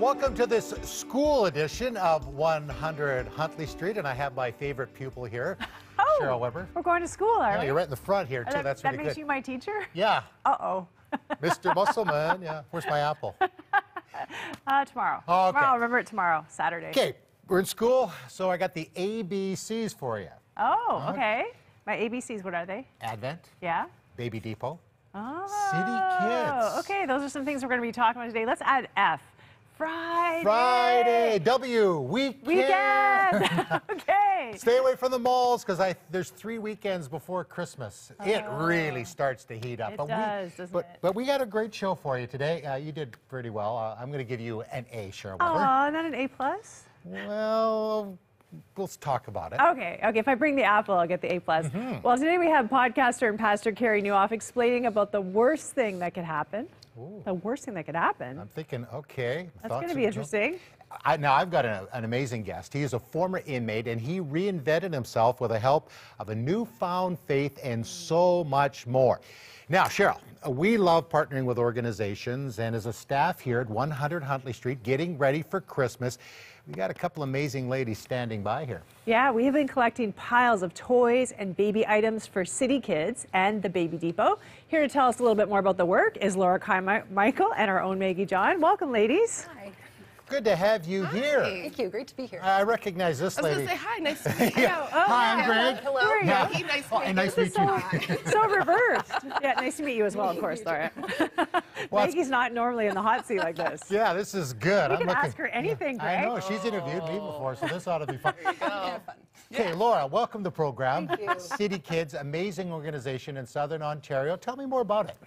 Welcome to this school edition of 100 Huntley Street, and I have my favorite pupil here, Cheryl Weber. We're going to school, are we? You're right in the front here, too. That's really good. That makes you my teacher? Yeah. Uh-oh. Mr. Musselman, yeah. Where's my apple? Tomorrow. Oh, okay. Tomorrow, remember it tomorrow, Saturday. Okay, we're in school, so I got the ABCs for you. Oh, okay. My ABCs, what are they? Advent. Yeah? Baby Depot. Oh. City Kids. Okay, those are some things we're going to be talking about today. Let's add F. Friday. Friday. W. Weekend. Okay. Stay away from the malls because there's 3 weekends before Christmas. It really starts to heat up. It doesn't it? But we got a great show for you today. You did pretty well. I'm going to give you an A, Cheryl Weber. Oh, not an A+? Well, we'll talk about it. Okay. If I bring the apple, I'll get the A+. Well, today we have podcaster and pastor Carrie Newhoff explaining about the worst thing that could happen. Ooh. The worst thing that could happen. I'm thinking, okay. That's going to be interesting. Now, I've got an amazing guest. He is a former inmate, and he reinvented himself with the help of a newfound faith and so much more. Now, Cheryl, we love partnering with organizations, and as a staff here at 100 Huntley Street, getting ready for Christmas, we got a couple amazing ladies standing by here. Yeah, we have been collecting piles of toys and baby items for City Kids and the Baby Depot. Here to tell us a little bit more about the work is Laura Carmichael and our own Maggie John. Welcome, ladies. Hi. Good to have you here. Thank you. Great to be here. I recognize this lady. I was going to say hi. Nice to meet you. Hi, I'm Greg. Hello. There you go. Maggie, nice to meet you. So reversed. Yeah, nice to meet you as well, of course, Laura. Maggie's not normally in the hot seat like this. Yeah, this is good. We can ask her anything, Greg. I know. She's interviewed me before, so this ought to be fun. There you go. Okay, Laura, welcome to the program. Thank you. City Kids, amazing organization in Southern Ontario. Tell me more about it.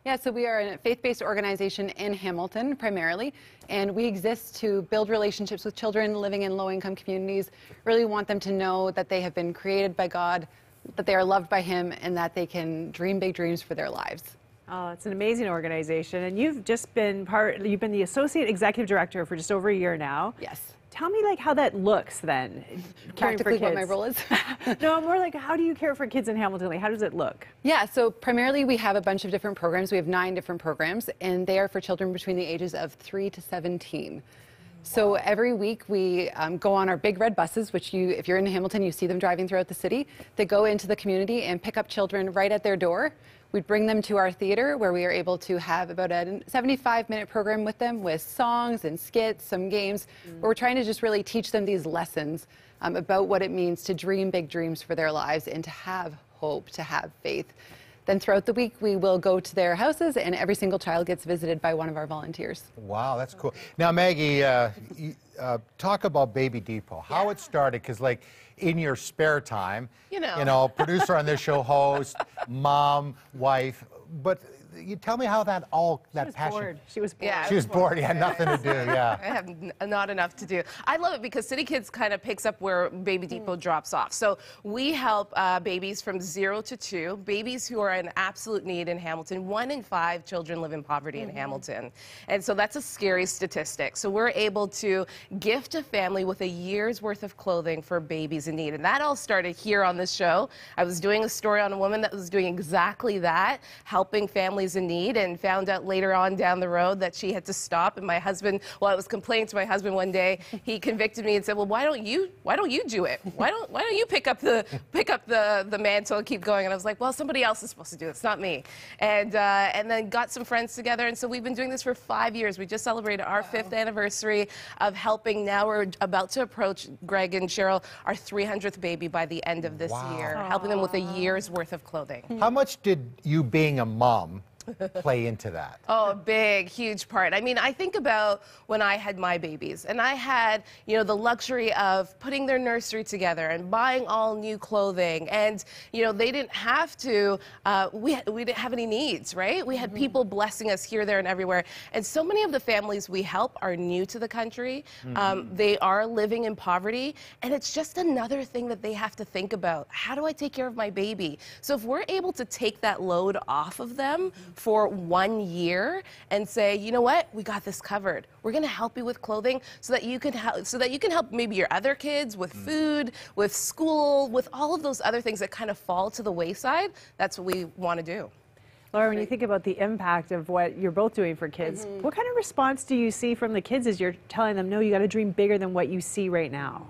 Yeah, so we are a faith-based organization in Hamilton primarily, and we exist to build relationships with children living in low-income communities. Really want them to know that they have been created by God, that they are loved by Him, and that they can dream big dreams for their lives. Oh, it's an amazing organization, and you've just been you've been the associate executive director for just over a year now. Yes. Tell me, like, how that looks then, caring for Practically kids. what my role is. No, more like, how do you care for kids in Hamilton? Like, how does it look? Yeah, so primarily we have a bunch of different programs. We have 9 different programs, and they are for children between the ages of 3 to 17. So every week we go on our big red buses, which if you're in Hamilton, you see them driving throughout the city. They go into the community and pick up children right at their door. We bring them to our theater where we are able to have about a 75-minute program with them with songs and skits, some games, where we're trying to just really teach them these lessons about what it means to dream big dreams for their lives and to have hope, to have faith. Then throughout the week, we will go to their houses, and every single child gets visited by one of our volunteers. Wow, that's cool. Now, Maggie, talk about Baby Depot, how it started, because, like, in your spare time, you know, producer on this show, host, mom, wife, but you tell me how that passion. Bored. She was bored. Yeah, She was bored. You had nothing to do. Yeah. I have not enough to do. I love it because City Kids kind of picks up where Baby Depot drops off. So we help babies from 0 to 2, babies who are in absolute need in Hamilton. 1 in 5 children live in poverty in Hamilton. And so that's a scary statistic. So we're able to gift a family with a year's worth of clothing for babies in need. And that all started here on this show. I was doing a story on a woman that was doing exactly that, helping families in need, and found out later on down the road that she had to stop. And my husband, well, I was complaining to my husband one day, he convicted me and said, well, why don't you do it? Why don't you pick up the mantle and keep going? And I was like, well, somebody else is supposed to do it. It's not me. And then got some friends together, and so we've been doing this for 5 years. We just celebrated our 5th anniversary of helping. Now we're about to approach, Greg and Cheryl, our 300th baby by the end of this year, helping them with a year's worth of clothing. How much did you, being a mom, play into that? Oh, a big, huge part. I mean, I think about when I had my babies, and I had, the luxury of putting their nursery together and buying all new clothing, and, they didn't have to, we didn't have any needs, right? We had people blessing us here, there, and everywhere. And so many of the families we help are new to the country. They are living in poverty, and it's just another thing that they have to think about. How do I take care of my baby? So if we're able to take that load off of them for 1 year and say, you know what, we got this covered. We're going to help you with clothing so that you can help maybe your other kids with food, with school, with all of those other things that kind of fall to the wayside. That's what we want to do. Laura, when you think about the impact of what you're both doing for kids, what kind of response do you see from the kids as you're telling them, no, you got to dream bigger than what you see right now?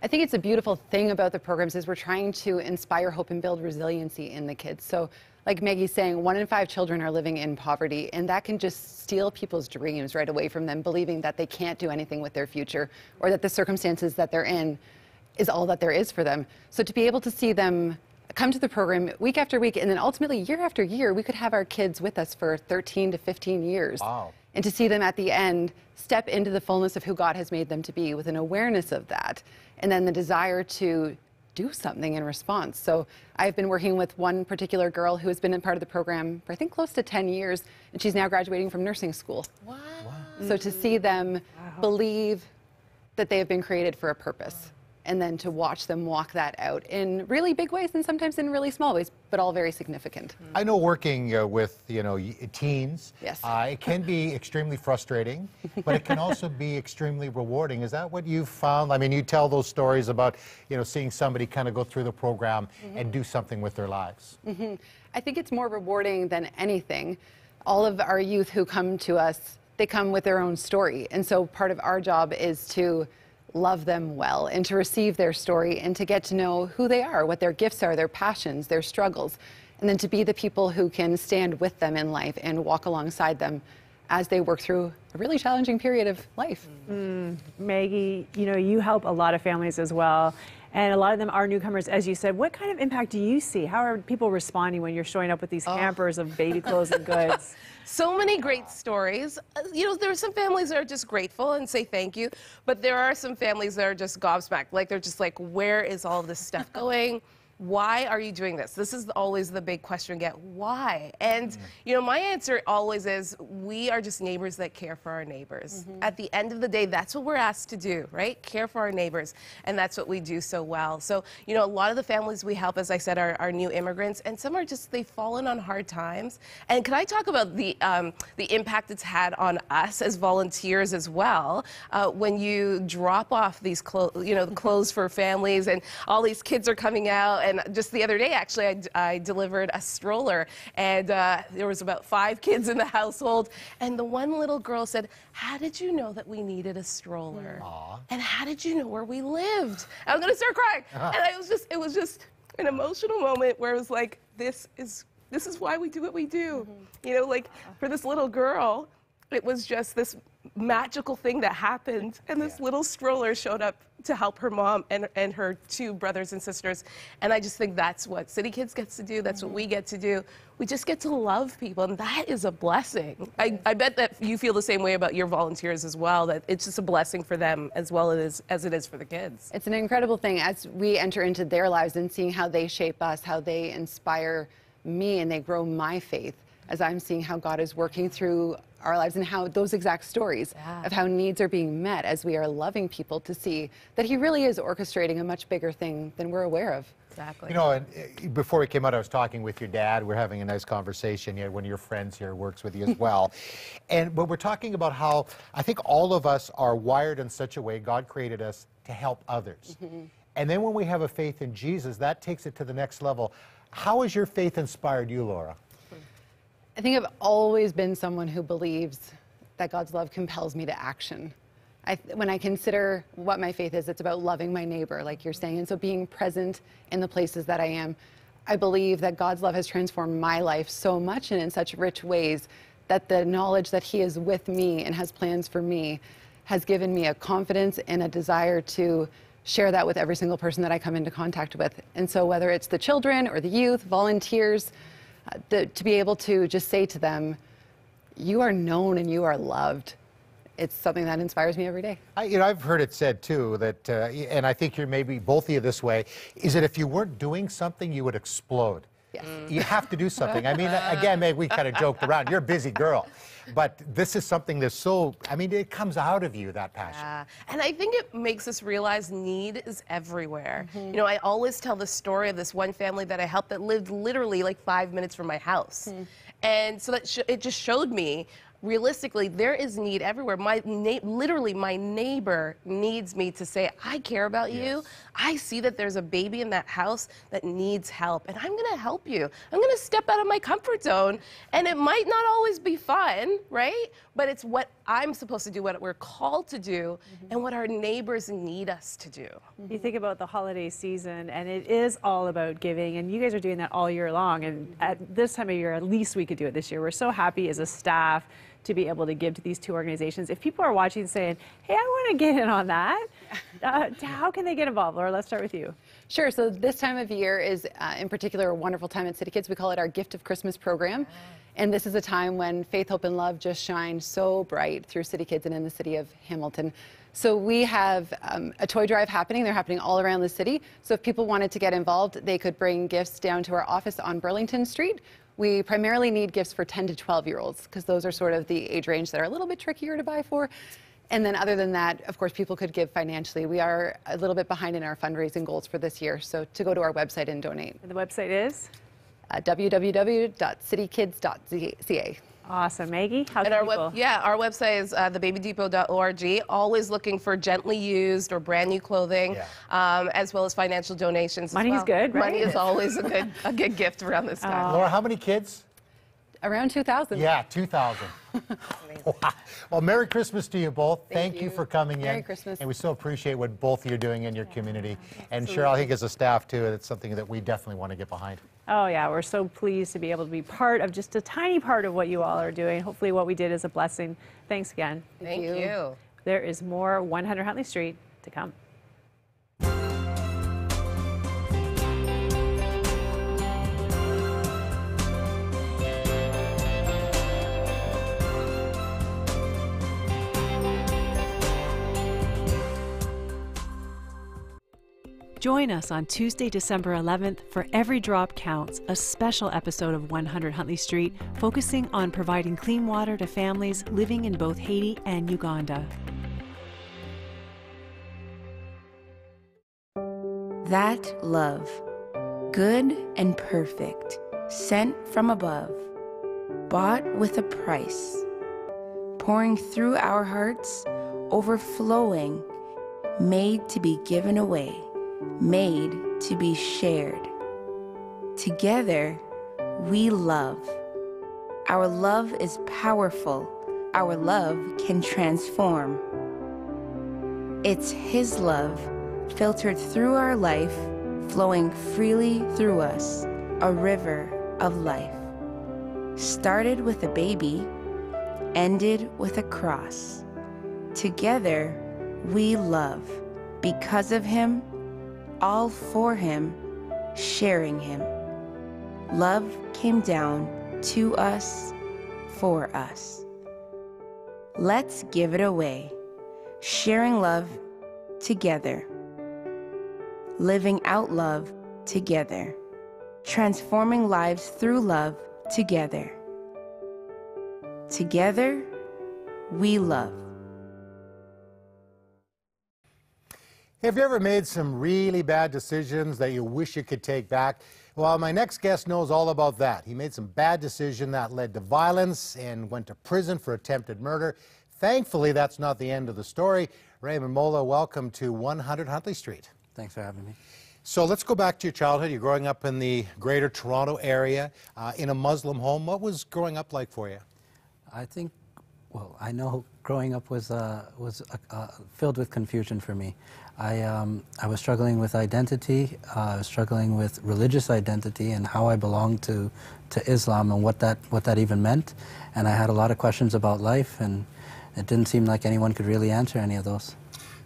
I think it's a beautiful thing about the programs is we're trying to inspire hope and build resiliency in the kids. So like Maggie's saying, 1 in 5 children are living in poverty, and that can just steal people's dreams right away from them, believing that they can't do anything with their future or that the circumstances that they're in is all that there is for them. So to be able to see them come to the program week after week, and then ultimately year after year, we could have our kids with us for 13 to 15 years. Wow. And to see them at the end step into the fullness of who God has made them to be with an awareness of that, and then the desire to do something in response. So I've been working with one particular girl who has been a part of the program for I think close to 10 years, and she's now graduating from nursing school. Wow. So to see them believe that they have been created for a purpose, and then to watch them walk that out in really big ways and sometimes in really small ways, but all very significant. I know working with, teens, Yes. It can be extremely frustrating, but it can also be extremely rewarding. Is that what you've found? I mean, you tell those stories about, seeing somebody kind of go through the program and do something with their lives. I think it's more rewarding than anything. All of our youth who come to us, they come with their own story. And so part of our job is to love them well and to receive their story and to get to know who they are, what their gifts are, their passions, their struggles, and then to be the people who can stand with them in life and walk alongside them as they work through a really challenging period of life. Maggie, you help a lot of families as well, and a lot of them are newcomers, as you said. What kind of impact do you see? How are people responding when you're showing up with these hampers of baby clothes and goods? So many great stories. There are some families that are just grateful and say thank you, but there are some families that are just gobsmacked. Like, they're just like, where is all of this stuff going? Why are you doing this? This is always the big question we get. Why? And, my answer always is, we are just neighbors that care for our neighbors. At the end of the day, that's what we're asked to do, right? Care for our neighbors. And that's what we do so well. So, a lot of the families we help, as I said, are new immigrants. And some are just, they've fallen on hard times. And can I talk about the impact it's had on us as volunteers as well? When you drop off these clothes for families, and all these kids are coming out. And just the other day, actually, I delivered a stroller, and there was about 5 kids in the household, and the one little girl said, "How did you know that we needed a stroller? And how did you know where we lived?" I was going to start crying, and it was just an emotional moment where it was like, this is why we do what we do. Like, for this little girl, it was just this magical thing that happened, and this little stroller showed up to help her mom and her 2 brothers and sisters. And I just think that's what City Kids gets to do. That's what we get to do. We just get to love people, and that is a blessing. I bet that you feel the same way about your volunteers as well, that it's just a blessing for them as well as it is for the kids. It's an incredible thing as we enter into their lives and seeing how they shape us, how they inspire me, and they grow my faith as I'm seeing how God is working through our lives and how those exact stories of how needs are being met as we are loving people, to see that He really is orchestrating a much bigger thing than we're aware of. Exactly. And before we came out, I was talking with your dad. We're having a nice conversation. One of your friends here works with you as well. But we're talking about how I think all of us are wired in such a way, God created us to help others. And then when we have a faith in Jesus, that takes it to the next level. How has your faith inspired you, Laura? I think I've always been someone who believes that God's love compels me to action. When I consider what my faith is, it's about loving my neighbor, like you're saying, and so being present in the places that I am. I believe that God's love has transformed my life so much and in such rich ways that the knowledge that He is with me and has plans for me has given me a confidence and a desire to share that with every single person that I come into contact with. And so whether it's the children or the youth, volunteers, to be able to just say to them, you are known and you are loved. It's something that inspires me every day. I've heard it said too that, and I think you're maybe both of you this way, is that if you weren't doing something, you would explode. Yes. You have to do something. I mean, again, maybe we kind of joked around. You're a busy girl. But this is something that's it comes out of you, that passion. And I think it makes us realize need is everywhere. I always tell the story of this one family that I helped that lived literally like 5 minutes from my house. And so that it just showed me realistically, there is need everywhere. Literally, my neighbor needs me to say, I care about you. I see that there's a baby in that house that needs help, and I'm going to help you. I'm going to step out of my comfort zone, and it might not always be fun, right? But it's what I'm supposed to do, what we're called to do, and what our neighbors need us to do. You think about the holiday season, and it is all about giving, and you guys are doing that all year long. And at this time of year, at least we could do it this year. We're so happy as a staff to be able to give to these two organizations. If people are watching saying, hey, I want to get in on that, how can they get involved? Laura, let's start with you. Sure. So this time of year is, in particular, a wonderful time at City Kids. We call it our Gift of Christmas program. And this is a time when faith, hope, and love just shine so bright through City Kids and in the city of Hamilton. So we have a toy drive happening. They're happening all around the city. So if people wanted to get involved, they could bring gifts down to our office on Burlington Street. We primarily need gifts for 10 to 12-year-olds because those are sort of the age range that are a little bit trickier to buy for. And then other than that, of course, people could give financially. We are a little bit behind in our fundraising goals for this year, so to go to our website and donate. And the website is? www.citykids.ca. Awesome. Maggie, how And can our people? our website is thebabydepot.org. Always looking for gently used or brand new clothing, as well as financial donations. Money's good, right? Money is always a good gift around this time. Laura, how many kids? Around 2,000. Yeah, 2,000. Wow. Well, Merry Christmas to you both. Thank you for coming in. Merry Christmas. And we so appreciate what both of you are doing in your community. And Cheryl, I think as a staff too, it's something that we definitely want to get behind. Oh yeah, we're so pleased to be able to be part of just a tiny part of what you all are doing. Hopefully what we did is a blessing. Thanks again. Thank you. There is more 100 Huntley Street to come. Join us on Tuesday, December 11th for Every Drop Counts, a special episode of 100 Huntley Street focusing on providing clean water to families living in both Haiti and Uganda. That love, good and perfect, sent from above, bought with a price, pouring through our hearts, overflowing, made to be given away, made to be shared. Together, we love. Our love is powerful. Our love can transform. It's His love, filtered through our life, flowing freely through us, a river of life. Started with a baby, ended with a cross. Together, we love. Because of Him, all for Him, sharing Him. Love came down to us, for us. Let's give it away, sharing love together, living out love together, transforming lives through love together. Together, we love. Have you ever made some really bad decisions that you wish you could take back? Well, my next guest knows all about that. He made some bad decision that led to violence and went to prison for attempted murder. Thankfully, that's not the end of the story. Raymond Mola, welcome to 100 Huntley Street. Thanks for having me. So let's go back to your childhood. You're growing up in the greater Toronto area in a Muslim home. What was growing up like for you? I know growing up was filled with confusion for me. I was struggling with identity. I was struggling with religious identity and how I belonged to Islam and what that even meant. And I had a lot of questions about life, and it didn't seem like anyone could really answer any of those.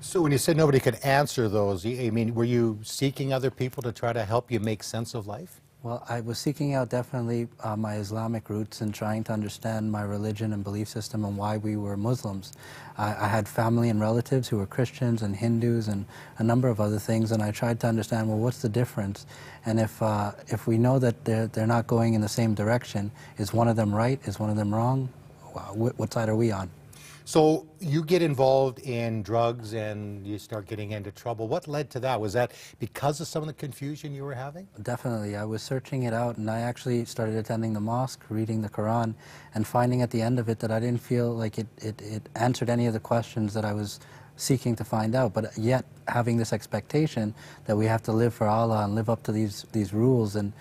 So when you said nobody could answer those, I mean, were you seeking other people to try to help you make sense of life? Well, I was seeking out definitely my Islamic roots and trying to understand my religion and belief system and why we were Muslims. I had family and relatives who were Christians and Hindus and a number of other things, and I tried to understand, well, what's the difference? And if we know that they're not going in the same direction, is one of them right? Is one of them wrong? What side are we on? So you get involved in drugs and you start getting into trouble. What led to that? Was that because of some of the confusion you were having? Definitely. I was searching it out, and I actually started attending the mosque, reading the Quran, and finding at the end of it that I didn't feel like it answered any of the questions that I was seeking to find out, but yet having this expectation that we have to live for Allah and live up to these rules and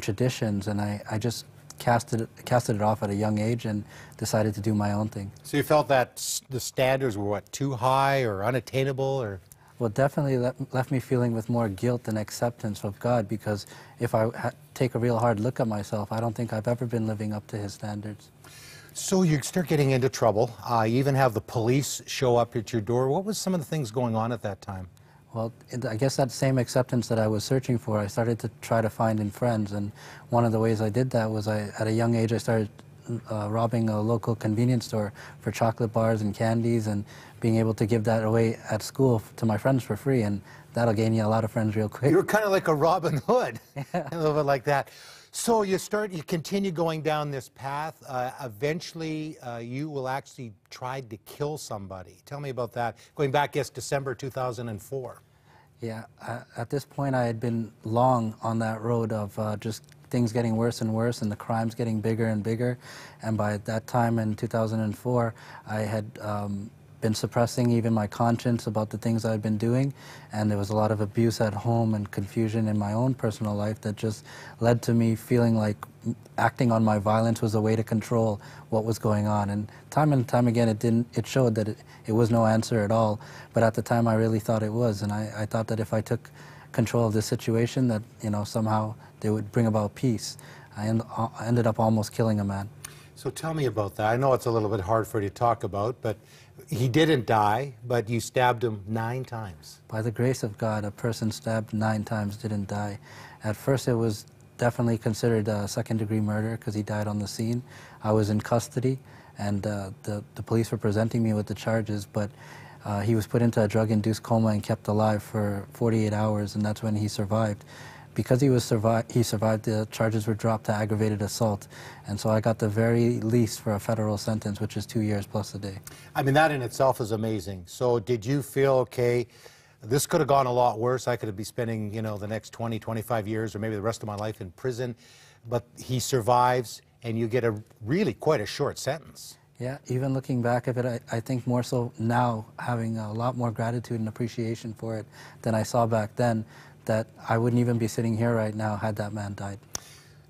traditions, and I just casted it off at a young age and decided to do my own thing. So you felt that the standards were, what, too high or unattainable? Or? Well, definitely left me feeling with more guilt than acceptance of God, because if I take a real hard look at myself, I don't think I've ever been living up to His standards. So you start getting into trouble. You even have the police show up at your door. What was some of the things going on at that time? Well, I guess that same acceptance that I was searching for, I started to try to find in friends. And one of the ways I did that was at a young age, I started robbing a local convenience store for chocolate bars and candies, and being able to give that away at school to my friends for free. And that'll gain you a lot of friends real quick. You were kind of like a Robin Hood, a little bit like that. So you continue going down this path. Eventually, you will actually try to kill somebody. Tell me about that. Going back, yes, December 2004. Yeah, at this point, I had been long on that road of just things getting worse and worse, and the crimes getting bigger and bigger. And by that time in 2004, I had been suppressing even my conscience about the things I'd been doing, and there was a lot of abuse at home and confusion in my own personal life that just led to me feeling like acting on my violence was a way to control what was going on. And time again it showed that it was no answer at all, but at the time I really thought it was, and I thought that if I took control of the situation, that somehow they would bring about peace. I ended up almost killing a man. So tell me about that. I know it's a little bit hard for you to talk about, but he didn't die, but you stabbed him 9 times. By the grace of God, a person stabbed 9 times didn't die. At first it was definitely considered a second-degree murder because he died on the scene. I was in custody, and the police were presenting me with the charges, but he was put into a drug-induced coma and kept alive for 48 hours, and that's when he survived. Because he survived, the charges were dropped to aggravated assault. And so I got the very least for a federal sentence, which is 2 years plus a day. I mean, that in itself is amazing. So did you feel, okay, this could have gone a lot worse. I could be spending, the next 20, 25 years or maybe the rest of my life in prison. But he survives, and you get really quite a short sentence. Yeah, even looking back at it, I think more so now, having a lot more gratitude and appreciation for it than I saw back then, that I wouldn't even be sitting here right now had that man died.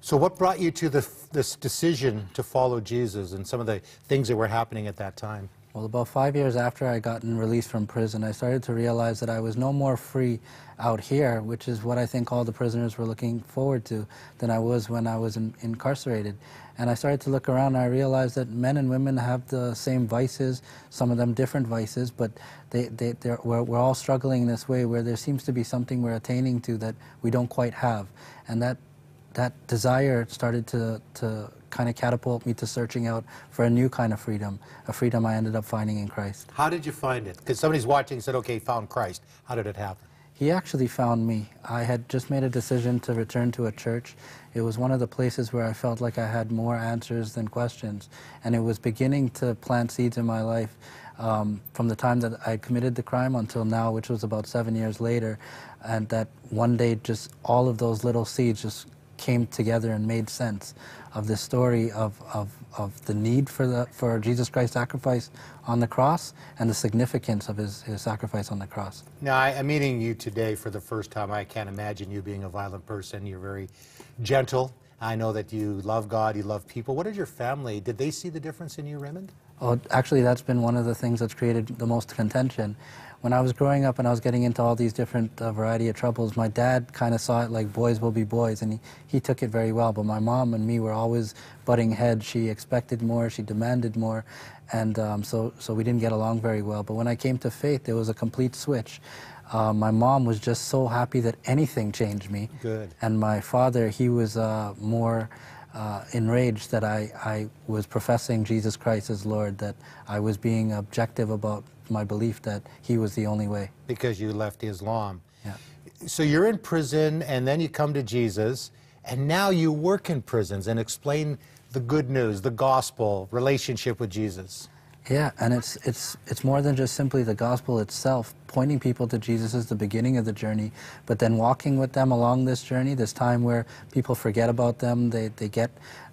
So what brought you to this decision to follow Jesus and some of the things that were happening at that time? Well, about 5 years after I gotten released from prison, I started to realize that I was no more free out here, which is what I think all the prisoners were looking forward to, than I was when I was incarcerated. And I started to look around, and I realized that men and women have the same vices, some of them different vices, but we're all struggling in this way where there seems to be something we're attaining to that we don't quite have. And that desire started to kind of catapult me to searching out for a new kind of freedom, a freedom I ended up finding in Christ. How did you find it? Because somebody's watching and said, okay, found Christ. How did it happen? He actually found me. I had just made a decision to return to a church. It was one of the places where I felt like I had more answers than questions, and it was beginning to plant seeds in my life from the time that I committed the crime until now, which was about 7 years later, and that one day just all of those little seeds just came together and made sense of the story of the need for Jesus Christ's sacrifice on the cross and the significance of his sacrifice on the cross. Now, I'm meeting you today for the first time. I can't imagine you being a violent person. You're very gentle. I know that you love God, you love people. What did your family, did they see the difference in you, Raymond? Oh, actually, that's been one of the things that's created the most contention. When I was growing up and I was getting into all these different variety of troubles, my dad kind of saw it like boys will be boys, and he took it very well. But my mom and me were always butting heads. She expected more, she demanded more, and so we didn't get along very well. But when I came to faith, there was a complete switch. My mom was just so happy that anything changed me. Good. And my father, he was more enraged that I was professing Jesus Christ as Lord, that I was being objective about my belief that he was the only way. Because you left Islam. Yeah. So you're in prison, and then you come to Jesus, and now you work in prisons and explain the good news, the gospel, relationship with Jesus. Yeah, and it's more than just simply the gospel itself. Pointing people to Jesus is the beginning of the journey, but then walking with them along this journey, this time where people forget about them.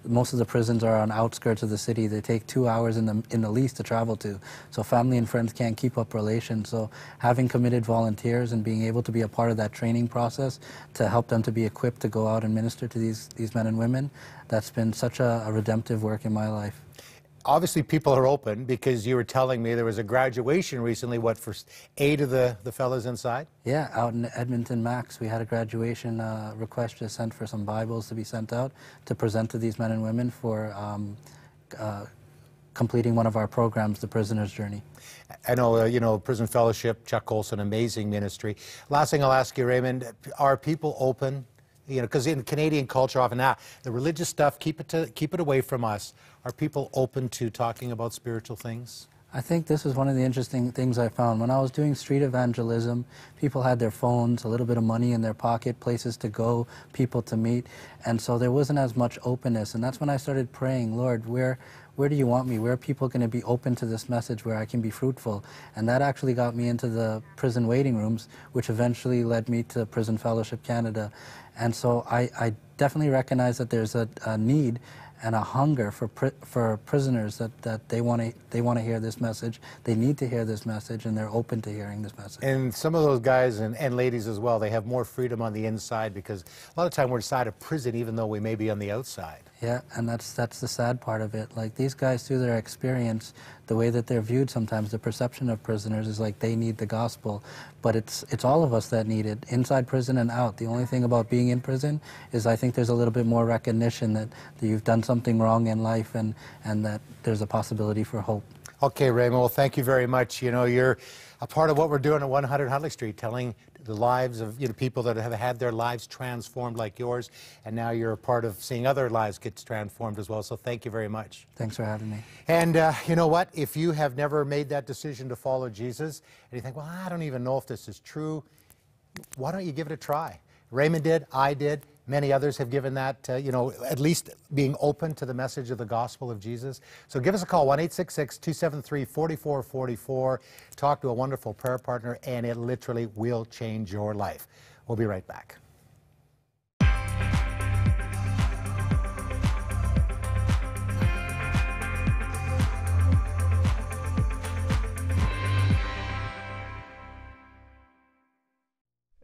Most of the prisons are on outskirts of the city. They take 2 hours in the least to travel to. So family and friends can't keep up relations. So having committed volunteers and being able to be a part of that training process to help them to be equipped to go out and minister to these men and women, that's been such a redemptive work in my life. Obviously, people are open because you were telling me there was a graduation recently, what, for 8 of the fellas inside? Yeah, out in Edmonton Max, we had a graduation request just sent for some Bibles to be sent out to present to these men and women for completing one of our programs, the Prisoner's Journey. I know, you know, Prison Fellowship, Chuck Colson, amazing ministry. Last thing I'll ask you, Raymond, are people open? You know, because in Canadian culture, often the religious stuff, keep it away from us. Are people open to talking about spiritual things? I think this is one of the interesting things I found. When I was doing street evangelism, people had their phones, a little bit of money in their pocket, places to go, people to meet, and so there wasn't as much openness. And that's when I started praying, Lord, where do you want me? Where are people going to be open to this message where I can be fruitful? And that actually got me into the prison waiting rooms, which eventually led me to Prison Fellowship Canada. And so I definitely recognize that there's a need and a hunger for prisoners that they want to hear this message. They need to hear this message, and they're open to hearing this message. And some of those guys and ladies as well, they have more freedom on the inside because a lot of time we're inside a prison even though we may be on the outside. Yeah, and that's the sad part of it. Like, these guys, through their experience, the way that they're viewed sometimes, the perception of prisoners is like they need the gospel, but it's all of us that need it, inside prison and out. The only thing about being in prison is I think there's a little bit more recognition that you've done something wrong in life and that there's a possibility for hope. Okay, Raymond, well, thank you very much. You know, you're a part of what we're doing at 100 Huntley Street, telling the lives of people that have had their lives transformed like yours, and now you're a part of seeing other lives get transformed as well, so thank you very much. Thanks for having me. And you know what? If you have never made that decision to follow Jesus, and you think, well, I don't even know if this is true, why don't you give it a try? Raymond did, I did, many others have given that, you know, at least being open to the message of the gospel of Jesus. So give us a call, 1-866-273-4444. Talk to a wonderful prayer partner, and it literally will change your life. We'll be right back.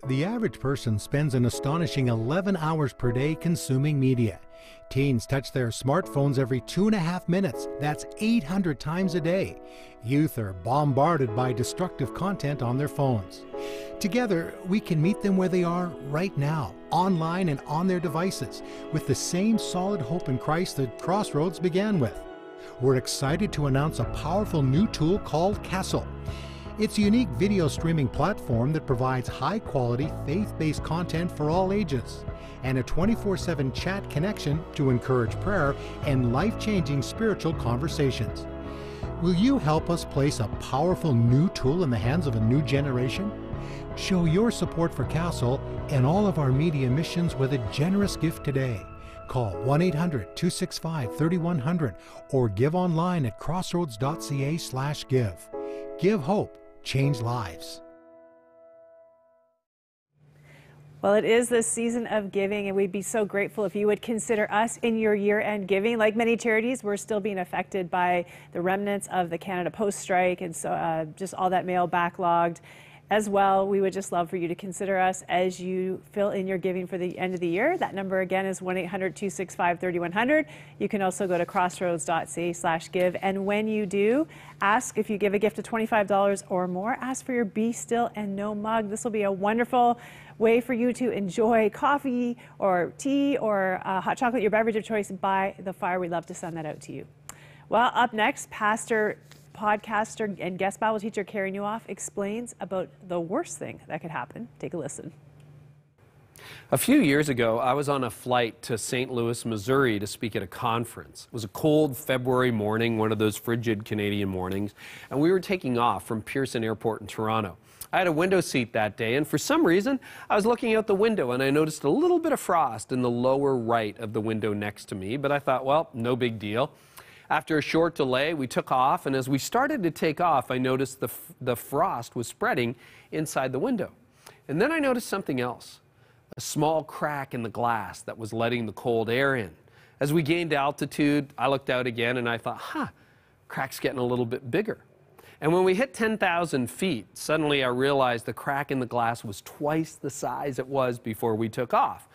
The average person spends an astonishing 11 hours per day consuming media. Teens touch their smartphones every 2.5 minutes. That's 800 times a day. Youth are bombarded by destructive content on their phones. Together, we can meet them where they are right now, online and on their devices, with the same solid hope in Christ that Crossroads began with. We're excited to announce a powerful new tool called Castle. It's a unique video streaming platform that provides high-quality, faith-based content for all ages, and a 24/7 chat connection to encourage prayer and life-changing spiritual conversations. Will you help us place a powerful new tool in the hands of a new generation? Show your support for Castle and all of our media missions with a generous gift today. Call 1-800-265-3100 or give online at crossroads.ca/give. Give hope. Change lives. Well, it is the season of giving, and we'd be so grateful if you would consider us in your year-end giving. Like many charities, we're still being affected by the remnants of the Canada Post strike, and so just all that mail backlogged. As well, we would just love for you to consider us as you fill in your giving for the end of the year. That number again is 1-800-265-3100. You can also go to crossroads.ca/give. And when you do, ask if you give a gift of $25 or more, ask for your Be Still and No mug. This will be a wonderful way for you to enjoy coffee or tea or hot chocolate, your beverage of choice, by the fire. We'd love to send that out to you. Well, up next, podcaster and guest Bible teacher Carrie Newhoff explains about the worst thing that could happen. Take a listen. A few years ago, I was on a flight to St. Louis, Missouri to speak at a conference. It was a cold February morning, one of those frigid Canadian mornings, and we were taking off from Pearson Airport in Toronto. I had a window seat that day, and for some reason, I was looking out the window and I noticed a little bit of frost in the lower right of the window next to me, but I thought, well, no big deal. After a short delay, we took off, and as we started to take off, I noticed the frost was spreading inside the window. And then I noticed something else, a small crack in the glass that was letting the cold air in. As we gained altitude, I looked out again, and I thought, crack's getting a little bit bigger. And when we hit 10,000 feet, suddenly I realized the crack in the glass was twice the size it was before we took off.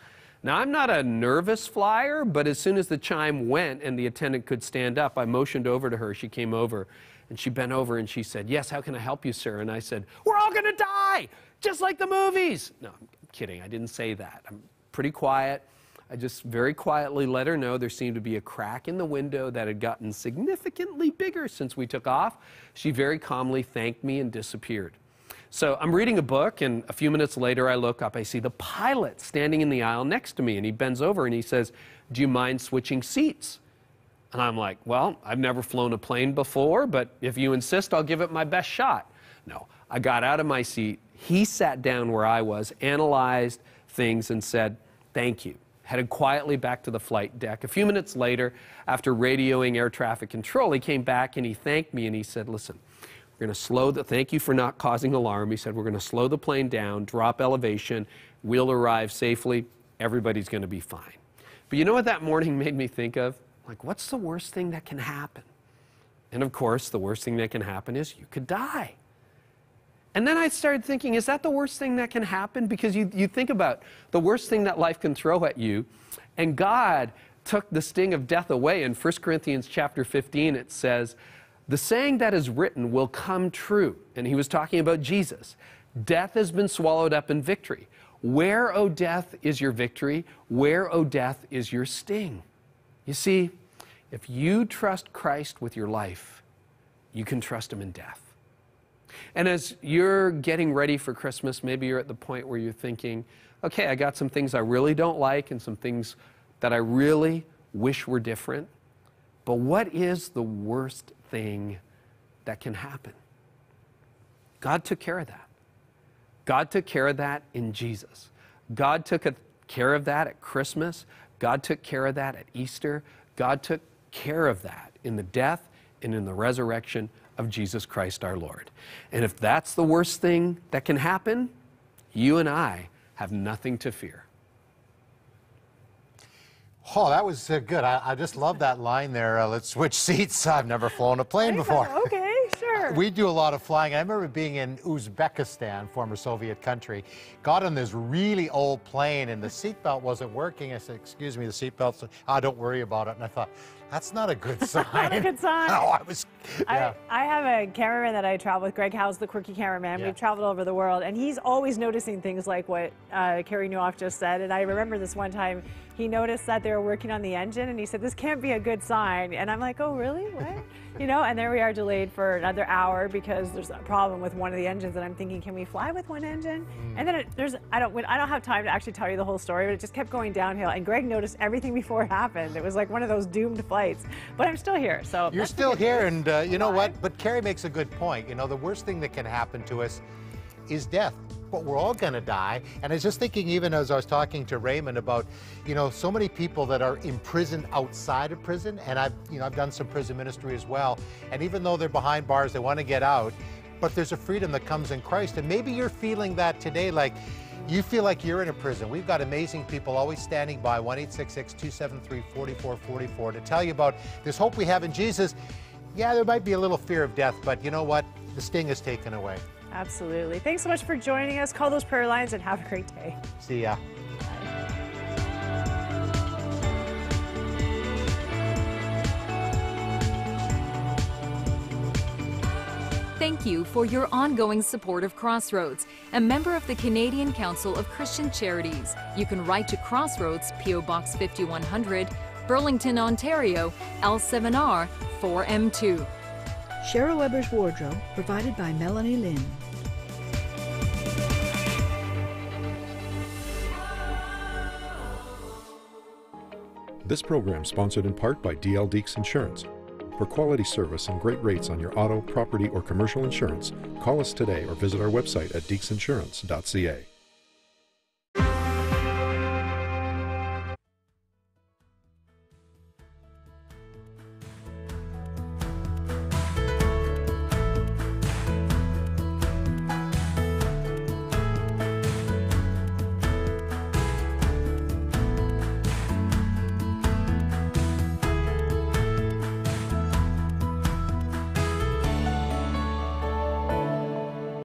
Now, I'm not a nervous flyer, but as soon as the chime went and the attendant could stand up, I motioned over to her. She came over, and she bent over, and she said, "Yes, how can I help you, sir?" And I said, "We're all going to die, just like the movies." No, I'm kidding. I didn't say that. I'm pretty quiet. I just very quietly let her know there seemed to be a crack in the window that had gotten significantly bigger since we took off. She very calmly thanked me and disappeared. So I'm reading a book, and a few minutes later I look up. I see the pilot standing in the aisle next to me, and he bends over and he says, "Do you mind switching seats?" And I'm like, "Well, I've never flown a plane before, but if you insist, I'll give it my best shot." No, I got out of my seat. He sat down where I was, analyzed things, and said, "Thank you." Headed quietly back to the flight deck. A few minutes later, after radioing air traffic control, he came back and he thanked me and he said, "Listen, we're going to thank you for not causing alarm." He said, "We're going to slow the plane down, drop elevation, we'll arrive safely, everybody's going to be fine." But you know what that morning made me think of? Like, what's the worst thing that can happen? And of course, the worst thing that can happen is you could die. And then I started thinking, is that the worst thing that can happen? Because you think about the worst thing that life can throw at you, and God took the sting of death away. In 1 Corinthians chapter 15, it says, "The saying that is written will come true." And he was talking about Jesus. "Death has been swallowed up in victory. Where, O death, is your victory? Where, O death, is your sting?" You see, if you trust Christ with your life, you can trust him in death. And as you're getting ready for Christmas, maybe you're at the point where you're thinking, okay, I got some things I really don't like and some things that I really wish were different. But what is the worst thing that can happen? God took care of that. God took care of that in Jesus. God took care of that at Christmas. God took care of that at Easter. God took care of that in the death and in the resurrection of Jesus Christ our Lord. And if that's the worst thing that can happen, you and I have nothing to fear. Oh, that was good. I just love that line there. Let's switch seats. I've never flown a plane before. Okay, sure. We do a lot of flying. I remember being in Uzbekistan, former Soviet country, got on this really old plane and the seatbelt wasn't working. I said, "Excuse me, the seatbelt's, don't worry about it." And I thought, that's not a good sign. Not a good sign. No, yeah. I have a cameraman that I travel with, Greg Howes, the quirky cameraman. Yeah. We've traveled all over the world, and he's always noticing things like what Carrie Newhoff just said. And I remember this one time, he noticed that they were working on the engine, and he said, "This can't be a good sign." And I'm like, "Oh, really? What?" You know, and there we are delayed for another hour because there's a problem with one of the engines, and I'm thinking, can we fly with one engine? And then I don't have time to actually tell you the whole story, but it just kept going downhill, and Greg noticed everything before it happened. It was like one of those doomed flights, but I'm still here. So you're still here, and you know what? But Carrie makes a good point. You know, the worst thing that can happen to us is death. But we're all going to die. And I was just thinking, even as I was talking to Raymond about, you know, so many people that are imprisoned outside of prison. And I've done some prison ministry as well. And even though they're behind bars, they want to get out. But there's a freedom that comes in Christ. And maybe you're feeling that today, like you feel like you're in a prison. We've got amazing people always standing by, 1-866-273-4444, to tell you about this hope we have in Jesus. Yeah, there might be a little fear of death, but you know what? The sting is taken away. Absolutely. Thanks so much for joining us. Call those prayer lines and have a great day. See ya. Thank you for your ongoing support of Crossroads, a member of the Canadian Council of Christian Charities. You can write to Crossroads, P.O. Box 5100, Burlington, Ontario, L7R 4M2. Cheryl Weber's wardrobe provided by Melanie Lynn. This program sponsored in part by DL Deeks Insurance. For quality service and great rates on your auto, property, or commercial insurance, call us today or visit our website at deeksinsurance.ca.